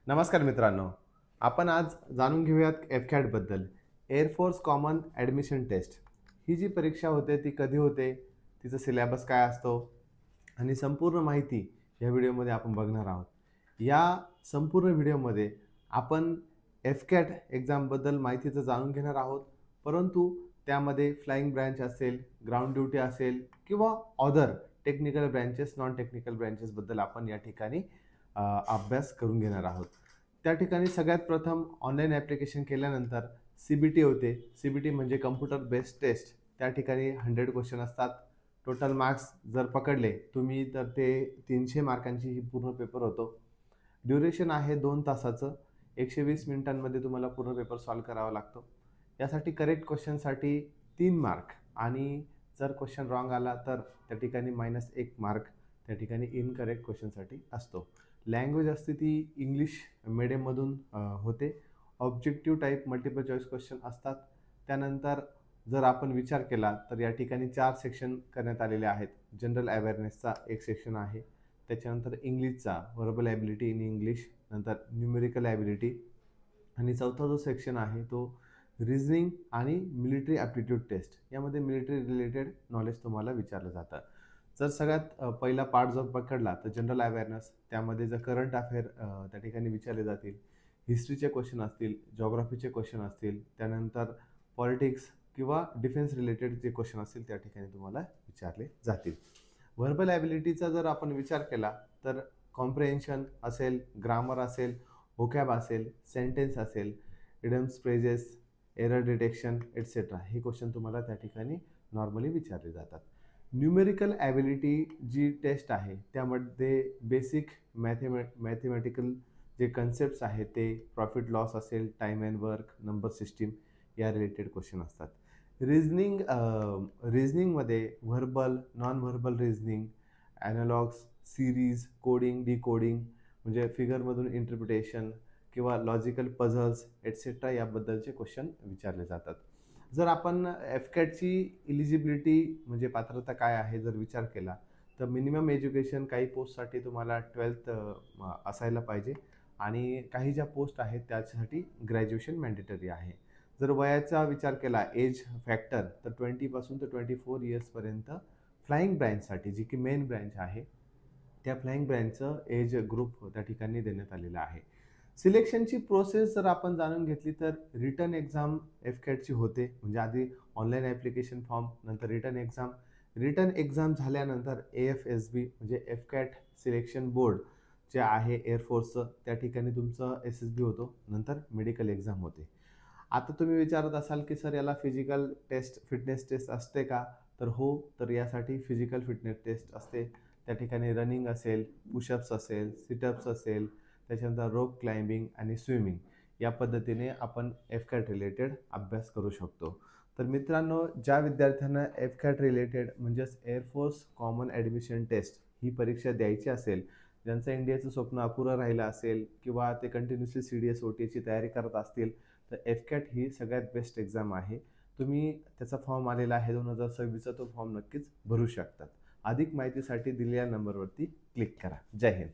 नमस्कार मित्रांनो. आपण आज जाणून घेऊयात एफ-कॅट बद्दल. Air force common admission test. ही जी परीक्षा होते ती कधी होते? तिचा सिलेबस काय असतो? आणि संपूर्ण माहिती या व्हिडिओमध्ये आपण बघणार आहोत. या संपूर्ण व्हिडिओमध्ये आपण एफ-कॅट एक्झामबद्दल माहिती तर जाणून घेणार आहोत. परंतु त्यामध्ये फ्लाइंग ब्रँच असेल, ग्राउंड ड्युटी असेल किंवा other technical branches, non technical ब्रँचेसबद्दल आपण या ठिकाणी अभ्यास करून घेणार आहोत. त्या ठिकाणी सगळ्यात प्रथम ऑनलाईन ॲप्लिकेशन केल्यानंतर सी-बी-टी होते. सी-बी-टी म्हणजे कॉम्प्युटर बेस्ड टेस्ट. त्या ठिकाणी 100 क्वेश्चन असतात. टोटल मार्क्स जर पकडले तुम्ही तर ते 300 मार्कांची ही पूर्ण पेपर होतो. ड्युरेशन आहे 2 तासाचं. 120 मिनिटांमध्ये तुम्हाला पूर्ण पेपर सॉल्व्ह करावा लागतो. यासाठी करेक्ट क्वेश्चनसाठी 3 मार्क आणि जर क्वेश्चन रॉंग आला तर त्या ठिकाणी -1 मार्क त्या ठिकाणी इनकरेक्ट क्वेश्चनसाठी असतो. लँग्वेज असते ती इंग्लिश मीडियममधून होते. Objective type multiple choice question असतात. त्यानंतर जर आपण विचार केला तर या ठिकाणी 4 सेक्शन करण्यात आलेले आहेत. जनरल अवेअरनेसचा एक सेक्शन आहे. त्याच्यानंतर इंग्लिशचा व्हर्बल ॲबिलिटी इन इंग्लिश, नंतर न्यूमेरिकल ॲबिलिटी आणि चौथा जो सेक्शन आहे तो रिझनिंग आणि मिलिटरी ॲप्टिट्यूड टेस्ट. यामध्ये मिलिटरी रिलेटेड नॉलेज तुम्हाला विचारलं जातं. जर सगळ्यात पहिला पार्ट जर पकडला तर जनरल अवेअरनेस, त्यामध्ये जर करंट अफेअर त्या ठिकाणी विचारले जातील. हिस्ट्रीचे क्वेश्चन असतील, जिओग्राफीचे क्वेश्चन असतील, त्यानंतर पॉलिटिक्स किंवा डिफेन्स रिलेटेड जे क्वेश्चन असतील त्या ठिकाणी तुम्हाला विचारले जातील. व्हर्बल ॲबिलिटीचा जर आपण विचार केला तर कॉम्प्रिहेन्शन असेल, ग्रामर असेल, व्होकॅब असेल, सेंटेन्स असेल, idioms, phrases, error detection etcetera हे क्वेश्चन तुम्हाला त्या ठिकाणी नॉर्मली विचारले जातात. न्यूमेरिकल ॲबिलिटी जी टेस्ट आहे त्यामध्ये बेसिक मॅथमॅटिकल जे कन्सेप्ट्स आहेत ते प्रॉफिट लॉस असेल, time and work, number system या रिलेटेड क्वेश्चन असतात. रिझनिंगमध्ये verbal, non verbal reasoning, analogs, series, coding, decoding म्हणजे फिगरमधून इंटरप्रिटेशन किंवा लॉजिकल पझल्स एटसेट्रा याबद्दलचे क्वेश्चन विचारले जातात. जर आपण एफ-कॅटची इलिजिबिलिटी म्हणजे पात्रता काय आहे जर विचार केला तर मिनिमम एज्युकेशन काही पोस्टसाठी तुम्हाला 12th असायला पाहिजे आणि काही ज्या पोस्ट आहेत त्यासाठी ग्रॅज्युएशन मॅन्डेटरी आहे. जर वयाचा विचार केला एज फॅक्टर तर 20 पासून तर 24 इयर्सपर्यंत फ्लाइंग ब्रँचसाठी जी की मेन ब्रँच आहे त्या फ्लाइंग ब्रँचचं एज ग्रुप त्या ठिकाणी देण्यात आलेला आहे. सिलेक्शनची प्रोसेस जर आपण जाणून घेतली तर रिटन एक्झाम एफ-कॅटची होते. म्हणजे आधी ऑनलाईन ॲप्लिकेशन फॉर्म, नंतर रिटन एक्झाम. रिटन एक्झाम झाल्यानंतर AFSB म्हणजे एफ-कॅट सिलेक्शन बोर्ड जे आहे एअरफोर्सचं त्या ठिकाणी तुमचं SSB होतो. नंतर मेडिकल एक्झाम होते. आता तुम्ही विचारत असाल की सर याला फिजिकल टेस्ट, फिटनेस टेस्ट असते का? तर हो, तर यासाठी फिजिकल फिटनेस टेस्ट असते. त्या ठिकाणी रनिंग असेल, पुशअप्स असेल, सिटअप्स असेल, त्याच्यानंतर रोप क्लाइम्बिंग आणि स्विमिंग या पद्धतीने आपण एफ-कॅट रिलेटेड अभ्यास करू शकतो. तर मित्रांनो, ज्या विद्यार्थ्यांना एफ-कॅट रिलेटेड म्हणजेच एअरफोर्स कॉमन ॲडमिशन टेस्ट ही परीक्षा द्यायची असेल, ज्यांचं इंडियाचं स्वप्न अपुरं राहिलं असेल किंवा ते कंटिन्युअसली CDS, OTची तयारी करत असतील तर एफ-कॅट ही सगळ्यात बेस्ट एक्झाम आहे. तुम्ही त्याचा फॉर्म आलेला आहे 2026चा तो फॉर्म नक्कीच भरू शकतात. अधिक माहितीसाठी दिलेल्या नंबरवरती क्लिक करा. जय हिंद.